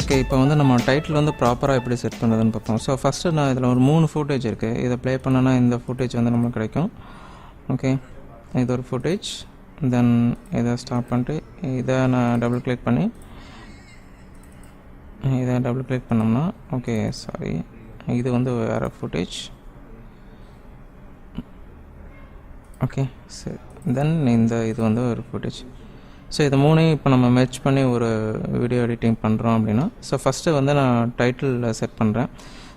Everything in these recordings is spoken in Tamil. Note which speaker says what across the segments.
Speaker 1: ஓகே, இப்போ வந்து நம்ம டைட்டில் வந்து ப்ராப்பராக எப்படி செட் பண்ணுறதுன்னு பார்ப்போம். ஸோ ஃபஸ்ட்டு நான் இதில் ஒரு 3 ஃபுட்டேஜ் இருக்குது. இதை ப்ளே பண்ணனா இந்த ஃபுட்டேஜ் வந்து நம்மளுக்கு கிடைக்கும். ஓகே, இது ஒரு ஃபுட்டேஜ். தென் இதை ஸ்டாப் பண்ணிட்டு இதை நான் டபுள் கிளிக் பண்ணி இதை டபுள் கிளிக் பண்ணோம்னா ஓகே சாரி இது வந்து வேறு ஃபுட்டேஜ். ஓகே சரி, தென் இது வந்து ஒரு ஃபுட்டேஜ். ஸோ இது மூணையும் இப்போ நம்ம மெர்ஜ் பண்ணி ஒரு வீடியோ எடிட்டிங் பண்ணுறோம் அப்படின்னா, ஸோ ஃபஸ்ட்டு வந்து நான் டைட்டிலில் செட் பண்ணுறேன்.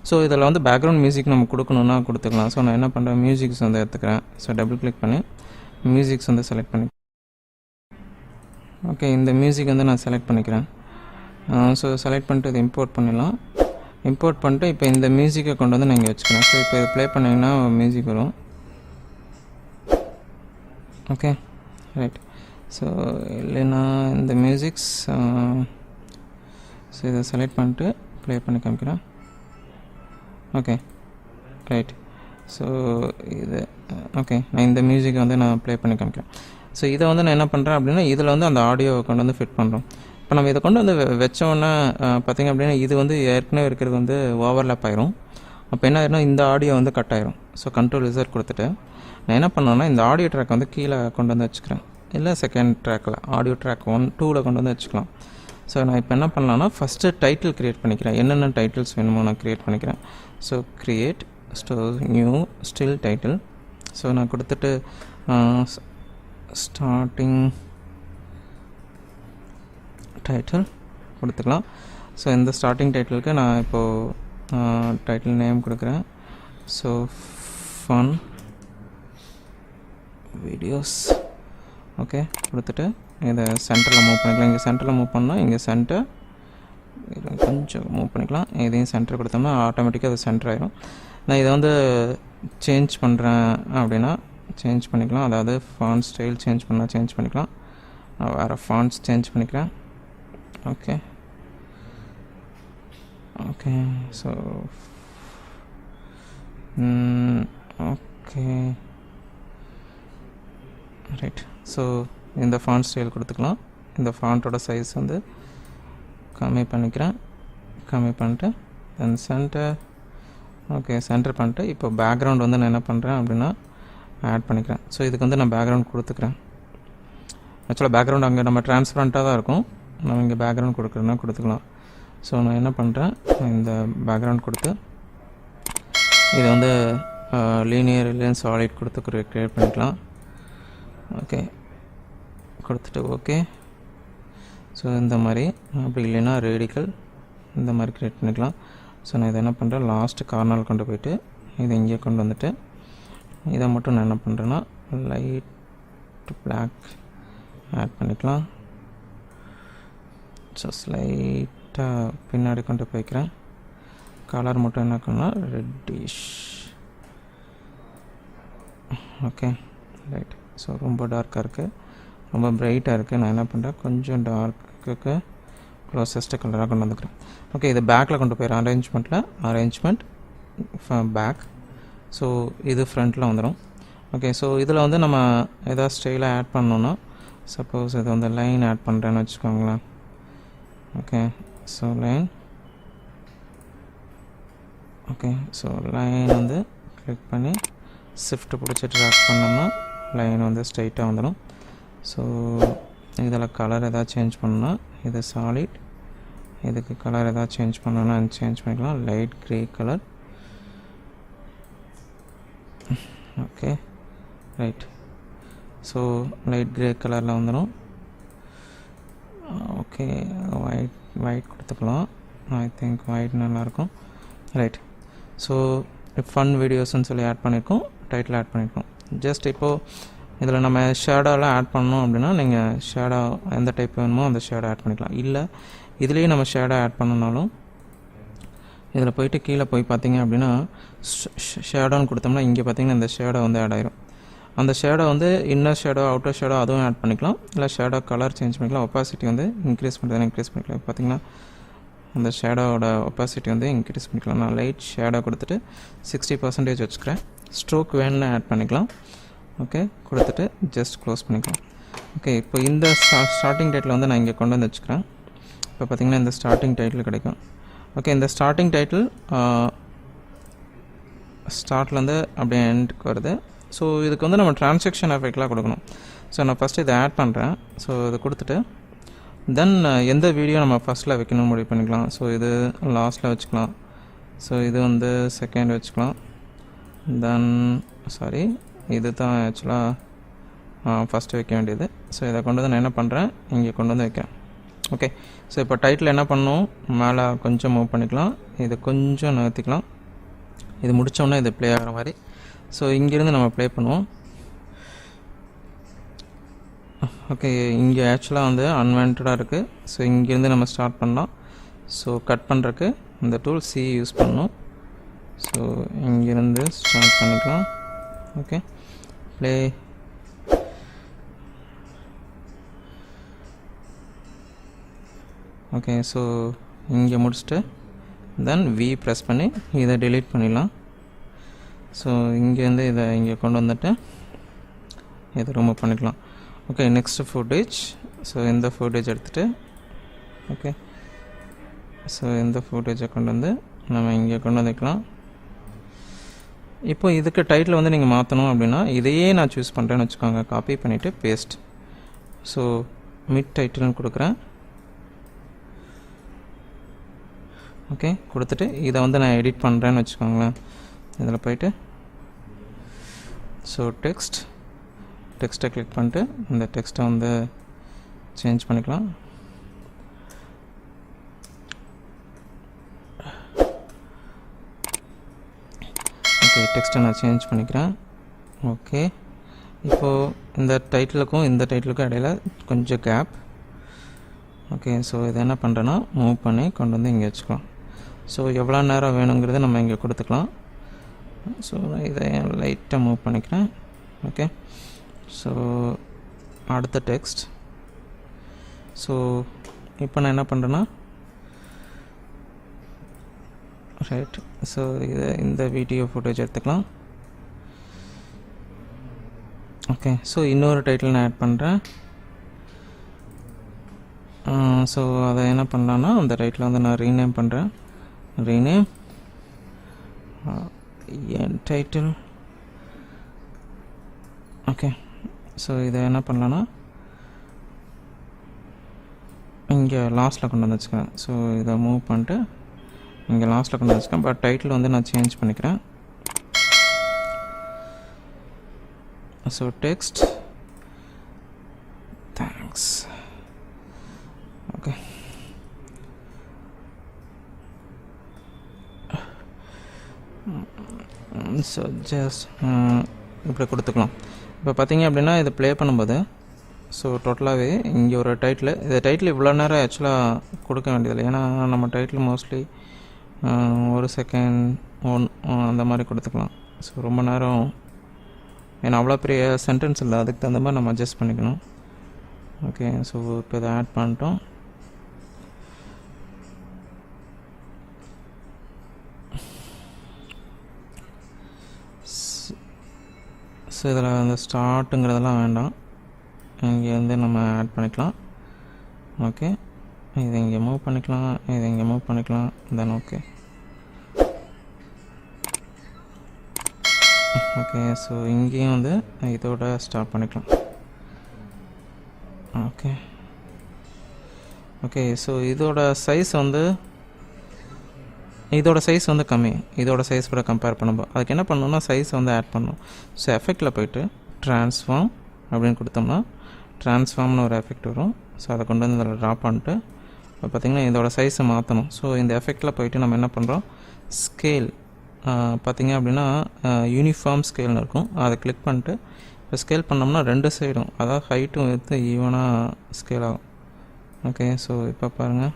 Speaker 1: ஸோ இதில் வந்து பேக்ரவுண்ட் மியூசிக் நம்ம கொடுக்கணுன்னா கொடுத்துக்கலாம். ஸோ நான் என்ன பண்ணுறேன், மியூசிக்ஸ் வந்து எடுத்துக்கிறேன். ஸோ டபுள் கிளிக் பண்ணி மியூசிக்ஸ் வந்து செலக்ட் பண்ணி ஓகே இந்த மியூசிக் வந்து நான் செலக்ட் பண்ணிக்கிறேன். ஸோ செலக்ட் பண்ணிட்டு இது இம்போர்ட் பண்ணிடலாம். இம்போர்ட் பண்ணிட்டு இப்போ இந்த மியூசிக்கை கொண்டு வந்து நான் இங்கே வச்சுக்கிறேன். ஸோ இப்போ இது ப்ளே பண்ணிங்கன்னா மியூசிக் வரும். Okay right. ஸோ இல்லைன்னா இந்த மியூசிக்ஸ் ஸோ இதை செலக்ட் பண்ணிட்டு ப்ளே பண்ணி காமிக்கிறேன். Okay right. ஸோ இது ஓகே நான் இந்த மியூசிக்கை வந்து நான் ப்ளே பண்ணி காமிக்கிறேன். ஸோ இதை வந்து நான் என்ன பண்ணுறேன் அப்படின்னா, இதில் வந்து அந்த ஆடியோவை கொண்டு வந்து ஃபிட் பண்ணுறோம். இப்போ நம்ம இதை கொண்டு வந்து வச்சோன்னா பார்த்திங்க அப்படின்னா இது வந்து ஏற்கனவே இருக்கிறது வந்து ஓவர்லேப் ஆயிரும். அப்போ என்ன ஆயிரும்னா இந்த ஆடியோ வந்து கட் ஆயிரும். ஸோ கண்ட்ரோல் ரிசர்ட் கொடுத்துட்டு நான் என்ன பண்ணேன்னா இந்த ஆடியோ ட்ராக் வந்து கீழே கொண்டு வந்து வச்சுக்கிறேன். இல்லை செகண்ட் ட்ராக்கில் ஆடியோ ட்ராக் 1, 2ல் கொண்டு வந்து வச்சுக்கலாம். ஸோ நான் இப்போ என்ன பண்ணலான்னா ஃபஸ்ட்டு டைட்டில் க்ரியேட் பண்ணிக்கிறேன். என்னென்ன டைட்டில்ஸ் வேணுமோ நான் க்ரியேட் பண்ணிக்கிறேன். So create new still title. So நான் கொடுத்துட்டு ஸ்டார்டிங் டைட்டில் கொடுத்துக்கலாம். ஸோ இந்த ஸ்டார்டிங் டைட்டிலுக்கு நான் இப்போது டைட்டில் நேம் கொடுக்குறேன். ஸோ ஃபன் வீடியோஸ் ஓகே கொடுத்துட்டு இதை சென்டரில் மூவ் பண்ணிக்கலாம். இங்கே சென்டரில் மூவ் பண்ணால் இங்கே சென்டர் கொஞ்சம் மூவ் பண்ணிக்கலாம். இதையும் சென்டர் கொடுத்தோம்னா ஆட்டோமேட்டிக்காக அது சென்டர் ஆகிடும். நான் இதை வந்து சேஞ்ச் பண்ணுறேன் அப்படின்னா சேஞ்ச் பண்ணிக்கலாம். அதாவது ஃபாண்ட் ஸ்டைல் சேஞ்ச் பண்ணால் சேஞ்ச் பண்ணிக்கலாம். நான் வேறு ஃபாண்ட்ஸ் சேஞ்ச் பண்ணிக்கிறேன். Okay okay so okay right. So இந்த ஃபாண்ட் ஸ்டைல் கொடுத்துக்கலாம். இந்த ஃபாண்ட்டோட சைஸ் வந்து கம்மி பண்ணிக்கிறேன். கம்மி பண்ணிட்டு தென் சென்டர் ஓகே சென்டர் பண்ணிட்டு இப்போ பேக்ரவுண்ட் வந்து நான் என்ன பண்ணுறேன் அப்படின்னா ஆட் பண்ணிக்கிறேன். ஸோ இதுக்கு வந்து நான் பேக்ரவுண்ட் கொடுத்துக்கிறேன். ஆக்சுவலாக பேக்ரவுண்ட் அங்கே நம்ம ட்ரான்ஸ்பரண்ட்டாக தான் இருக்கும். நம்ம இங்கே பேக்ரவுண்ட் கொடுக்குறோன்னா கொடுத்துக்கலாம். ஸோ நான் என்ன பண்ணுறேன், இந்த பேக்ரவுண்ட் கொடுத்து இதை வந்து லீனியர் இல்லைன்னு சாலிட் கொடுத்து க்ரியேட் பண்ணிக்கலாம். ஓகே கொடுத்துட்டு ஓகே. ஸோ இந்த மாதிரி அப்படி இல்லைன்னா ரேடிக்கல் இந்த மாதிரி க்ரியேட் பண்ணிக்கலாம். ஸோ நான் இதை என்ன பண்ணுறேன், லாஸ்ட்டு கார்னரில் கொண்டு போயிட்டு இதை இங்கே கொண்டு வந்துட்டு இதை மட்டும் நான் என்ன பண்ணுறேன்னா லைட் பிளாக் ஆட் பண்ணிக்கலாம். ஸோ லைட்டாக பின்னாடி கொண்டு போய்க்கிறேன். கலர் மட்டும் என்ன பண்ணால் ரெட்டிஷ். Okay right. ஸோ ரொம்ப டார்க்காக இருக்குது, ரொம்ப பிரைட்டாக இருக்குது. நான் என்ன பண்ணுறேன், கொஞ்சம் டார்க்குக்கு க்ளோசஸ்ட்டு கலராக கொண்டு வந்துக்கிறேன். ஓகே இது பேக்கில் கொண்டு போயிடுறேன். Arrangement back. ஸோ இது ஃப்ரண்ட்டில் வந்துடும். ஓகே ஸோ இதில் வந்து நம்ம எதாவது ஸ்டைலாக ஆட் பண்ணோன்னா, சப்போஸ் இது வந்து லைன் ஆட் பண்ணுறேன்னு வச்சுக்கோங்களேன். Okay so line okay so line வந்து கிளிக் பண்ணி ஷிஃப்ட் பிடிச்சி ட்ராக் பண்ணோம்னா லைன் வந்து ஸ்ட்ரைட்டாக வந்துடும். ஸோ இதில் கலர் எதாவது சேஞ்ச் பண்ணணும்னா இது சாலிட், இதுக்கு கலர் எதாவது சேஞ்ச் பண்ணணும்னா சேஞ்ச் பண்ணிக்கலாம். Light grey colour. Okay right. So light grey கலரில் வந்துடும். ஓகே ஒயிட் கொடுத்துக்கலாம். ஐ திங்க் ஒயிட் நல்லாயிருக்கும். ரைட். ஸோ ஃபன் வீடியோஸ்ன்னு சொல்லி ஆட் பண்ணியிருக்கோம், டைட்டில் ஆட் பண்ணியிருக்கோம். ஜஸ்ட் இப்போது இதில் நம்ம ஷேடோலாம் ஆட் பண்ணோம் அப்படின்னா நீங்கள் ஷேடோ எந்த டைப் வேணுமோ அந்த ஷேடோ ஆட் பண்ணிக்கலாம். இல்லை இதுலேயும் நம்ம ஷேடோ ஆட் பண்ணனாலும் இதில் போயிட்டு கீழே போய் பார்த்தீங்க அப்படின்னா ஷேடோன்னு கொடுத்தோம்னா இங்கே பார்த்தீங்கன்னா இந்த ஷேடோ வந்து ஆட் ஆயிரும். அந்த ஷேடோ வந்து இன்னர் ஷேடோ அவுட்டர் ஷேடோ அதுவும் ஆட் பண்ணிக்கலாம். இல்லை ஷேடோ கலர் சேஞ்ச் பண்ணிக்கலாம். ஒப்பாசிட்டி வந்து இன்க்ரீஸ் பண்ணுறதுனா இன்க்ரீஸ் பண்ணிக்கலாம். பார்த்தீங்கன்னா அந்த ஷேடோவோட ஒப்பாசிட்டி வந்து இன்க்ரீஸ் பண்ணிக்கலாம். நான் லைட் ஷேடோ கொடுத்துட்டு 60% வச்சுக்கிறேன். ஸ்ட்ரோக் வேணும்னு ஆட் பண்ணிக்கலாம். ஓகே கொடுத்துட்டு ஜஸ்ட் க்ளோஸ் பண்ணிக்கலாம். ஓகே இப்போ இந்த ஸ்டார்டிங் டேட்டில் வந்து நான் இங்கே கொண்டு வந்து வச்சுக்கிறேன். இப்போ பார்த்திங்கன்னா இந்த ஸ்டார்டிங் டைட்டில் கிடைக்கும். ஓகே, இந்த ஸ்டார்டிங் டைட்டில் ஸ்டார்ட்லேருந்து அப்படியே எண்டுக்கு வருது. ஸோ இதுக்கு வந்து நம்ம டிரான்சாக்ஷன் எஃபெக்ட்லாம் கொடுக்கணும். ஸோ நான் ஃபஸ்ட்டு இதை ஆட் பண்ணுறேன். ஸோ இதை கொடுத்துட்டு தென் எந்த வீடியோ நம்ம ஃபஸ்ட்டில் வைக்கணும்னு முடிவு பண்ணிக்கலாம். ஸோ இது லாஸ்ட்டில் வச்சுக்கலாம். ஸோ இது வந்து செகண்ட் வச்சுக்கலாம். தென் இது தான் ஆக்சுவலாக ஃபஸ்ட்டு வைக்க வேண்டியது. ஸோ இதை கொண்டு வந்து நான் என்ன பண்ணுறேன், இங்கே கொண்டு வந்து வைக்கிறேன். ஓகே, ஸோ இப்போ டைட்டில் என்ன பண்ணணும், மேலே கொஞ்சம் மூவ் பண்ணிக்கலாம், இது கொஞ்சம் நகர்த்திக்கலாம். இது முடித்தோடனே இது ப்ளே ஆகிற மாதிரி. ஸோ இங்கேருந்து நம்ம ப்ளே பண்ணுவோம். ஓகே, இங்கே ஆக்சுவலாக வந்து அன்வான்டாக இருக்குது. ஸோ இங்கேருந்து நம்ம ஸ்டார்ட் பண்ணலாம். ஸோ கட் பண்ணுறதுக்கு இந்த டூல் சி யூஸ் பண்ணணும். ஸோ இங்கேருந்து ஸ்டார்ட் பண்ணிக்கலாம். Okay, play. ஓகே, ஸோ இங்கே முடிச்சுட்டு தென் வி ப்ரெஸ் பண்ணி இதை delete பண்ணிடலாம். ஸோ இங்கேருந்து இதை இங்கே கொண்டு வந்துட்டு இதை ரிமூவ் பண்ணிக்கலாம். Okay, next footage. ஸோ இந்த ஃபுட்டேஜ் எடுத்துகிட்டு ஓகே, ஸோ இந்த ஃபுட்டேஜை கொண்டு வந்து நம்ம இங்கே கொண்டு வந்துக்கலாம். இப்போ இதுக்கு டைட்டில் வந்து நீங்கள் மாற்றணும் அப்படின்னா இதையே நான் சூஸ் பண்ணுறேன்னு வச்சுக்கோங்க. காப்பி பண்ணிவிட்டு பேஸ்ட். ஸோ மிட் டைட்டில்னு கொடுக்குறேன். ஓகே, கொடுத்துட்டு இதை வந்து நான் எடிட் பண்ணுறேன்னு வச்சுக்கோங்களேன். இதில் போய்ட்டு ஸோ டெக்ஸ்ட்டை கிளிக் பண்ணிட்டு இந்த டெக்ஸ்ட்டை வந்து சேஞ்ச் பண்ணிக்கலாம். ஓகே, டெக்ஸ்ட்டை நான் சேஞ்ச் பண்ணிக்கிறேன். ஓகே, இப்போது இந்த டைட்டிலுக்கும் இந்த டைட்டிலுக்கும் இடையில கொஞ்சம் கேப். ஓகே, ஸோ இதை என்ன பண்ணுறேன்னா மூவ் பண்ணி கொண்டு வந்து இங்கே வச்சுக்கலாம். ஸோ எவ்வளோ நேரம் வேணுங்கிறத நம்ம இங்கே கொடுத்துக்கலாம். ஸோ இதை லைட்டாக மூவ் பண்ணிக்கிறேன். ஓகே, ஸோ அடுத்த டெக்ஸ்ட். ஸோ இப்போ நான் என்ன பண்ணுறேன்னா ரைட், ஸோ இதை இந்த வீடியோ ஃபுட்டேஜ் எடுத்துக்கலாம். ஓகே, ஸோ இன்னொரு டைட்டில் நான் ஆட் பண்ணுறேன். ஸோ அதை என்ன பண்ணலான்னா அந்த டைட்டில் வந்து நான் ரீநேம் பண்ணுறேன். ரீநேம் என் டைட்டில். ஓகே, ஸோ இதை என்ன பண்ணலான்னா இங்கே லாஸ்ட்டில் கொண்டு வந்து வச்சுக்கிறேன். ஸோ இதை மூவ் பண்ணிட்டு இங்கே லாஸ்ட்டில் கொண்டு வச்சுக்கேன். பட் டைட்டில் வந்து நான் சேஞ்ச் பண்ணிக்கிறேன். So text thanks. Okay, so just இப்படி கொடுத்துக்கலாம். இப்போ பார்த்தீங்க அப்படின்னா இதை ப்ளே பண்ணும்போது ஸோ டோட்டலாகவே இங்கே ஒரு டைட்டில், இந்த டைட்டில் இவ்வளோ நேரம் ஆக்சுவலாக கொடுக்க வேண்டியதில்லை. ஏன்னா நம்ம டைட்டில் மோஸ்ட்லி 1 செகண்ட் அந்த மாதிரி கொடுத்துக்கலாம். ஸோ ரொம்ப நேரம் ஏன்னா அவ்வளோ பெரிய சென்டென்ஸ் இல்லை, அதுக்கு தகுந்த மாதிரி நம்ம அட்ஜஸ்ட் பண்ணிக்கணும். ஓகே, ஸோ இப்போ இதை ஆட் பண்ணிட்டோம். ஸோ இதில் அந்த ஸ்டார்ட்டுங்கிறதெல்லாம் வேண்டாம், இங்கே வந்து நம்ம ஆட் பண்ணிக்கலாம். ஓகே, இதை இங்கே மூவ் பண்ணிக்கலாம், இதை இங்கே மூவ் பண்ணிக்கலாம். Then okay. ஓகே, ஸோ இங்கேயும் வந்து இதோட ஸ்டார்ட் பண்ணிக்கலாம். ஓகே ஓகே, ஸோ இதோட சைஸ் வந்து கம்மி, இதோட சைஸ் கூட கம்பேர் பண்ணும்போது. அதுக்கு என்ன பண்ணணும்னா சைஸ் வந்து ஆட் பண்ணணும். ஸோ எஃபெக்டில் போய்ட்டு ட்ரான்ஸ்ஃபார்ம் அப்படின்னு கொடுத்தோம்னா ட்ரான்ஸ்ஃபார்ம்னு ஒரு எஃபெக்ட் வரும். ஸோ அதை கொண்டு வந்து அதில் ட்ராப் பண்ணிட்டு இப்போ பார்த்திங்கன்னா இதோட சைஸை மாற்றணும். ஸோ இந்த எஃபெக்டில் போய்ட்டு நம்ம என்ன பண்ணுறோம், ஸ்கேல் பார்த்திங்க அப்படின்னா யூனிஃபார்ம் ஸ்கேல்னு இருக்கும். அதை கிளிக் பண்ணிட்டு இப்போ ஸ்கேல் பண்ணோம்னா 2 சைடும், அதாவது ஹைட்டும் எடுத்து ஈவனாக ஸ்கேல் ஆகும். ஓகே, ஸோ இப்போ பாருங்கள்.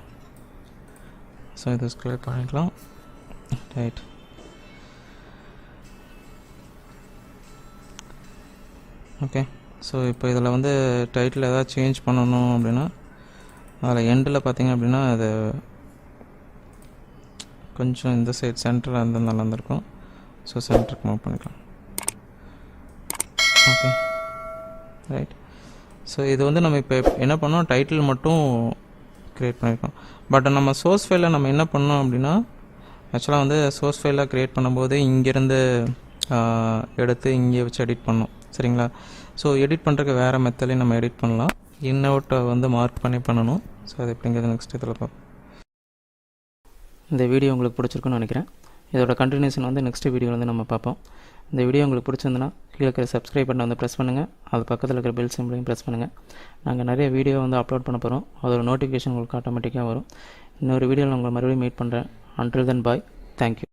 Speaker 1: ஸோ இதை ஸ்கேல் பண்ணிக்கலாம். Right, okay. ஸோ இப்போ இதில் வந்து டைட்டில் எதாவது சேஞ்ச் பண்ணணும் அப்படின்னா அதில் எண்டில் பார்த்திங்க அப்படின்னா அது கொஞ்சம் இந்த சைட் சென்டரில் வந்து நல்லா இருந்திருக்கும். ஸோ சென்டருக்கு மூவ் பண்ணிக்கலாம். Okay, right. ஸோ இது வந்து நம்ம இப்போ என்ன பண்ணோம், டைட்டில் மட்டும் க்ரியேட் பண்ணியிருக்கோம். பட் நம்ம சோர்ஸ் ஃபைலில் நம்ம என்ன பண்ணோம் அப்படின்னா, ஆக்சுவலாக வந்து சோர்ஸ் ஃபைலாக க்ரியேட் பண்ணும்போது இங்கேருந்து எடுத்து இங்கே வச்சு எடிட் பண்ணோம். சரிங்களா? ஸோ எடிட் பண்ணுறதுக்கு வேறு மெத்தட்லேயும் நம்ம எடிட் பண்ணலாம். இன்னவுட்டை வந்து மார்க் பண்ணி பண்ணணும். ஸோ அது எப்படிங்கிறது நெக்ஸ்ட் இதில் பார்ப்போம்.
Speaker 2: இந்த வீடியோ உங்களுக்கு பிடிச்சிருக்குன்னு நினைக்கிறேன். இதோட கண்டினியூஷன் வந்து நெக்ஸ்ட் வீடியோ வந்து நம்ம பார்ப்போம். இந்த வீடியோ உங்களுக்கு பிடிச்சிருந்துன்னா கீழே இருக்கிற சப்ஸ்கிரைப் பட்டனை வந்து ப்ரெஸ் பண்ணுங்கள். அது பக்கத்தில் இருக்கிற பெல் சிம்பிளையும் ப்ரெஸ் பண்ணுங்கள். நாங்கள் நிறைய வீடியோ வந்து அப்லோட் பண்ண போகிறோம். அதோட நோட்டிஃபிகேஷன் உங்களுக்கு ஆட்டோமேட்டிக்காக வரும். இன்னொரு வீடியோவில் உங்களை மறுபடியும் மீட் பண்ணுறேன். Until then, bye. Thank you.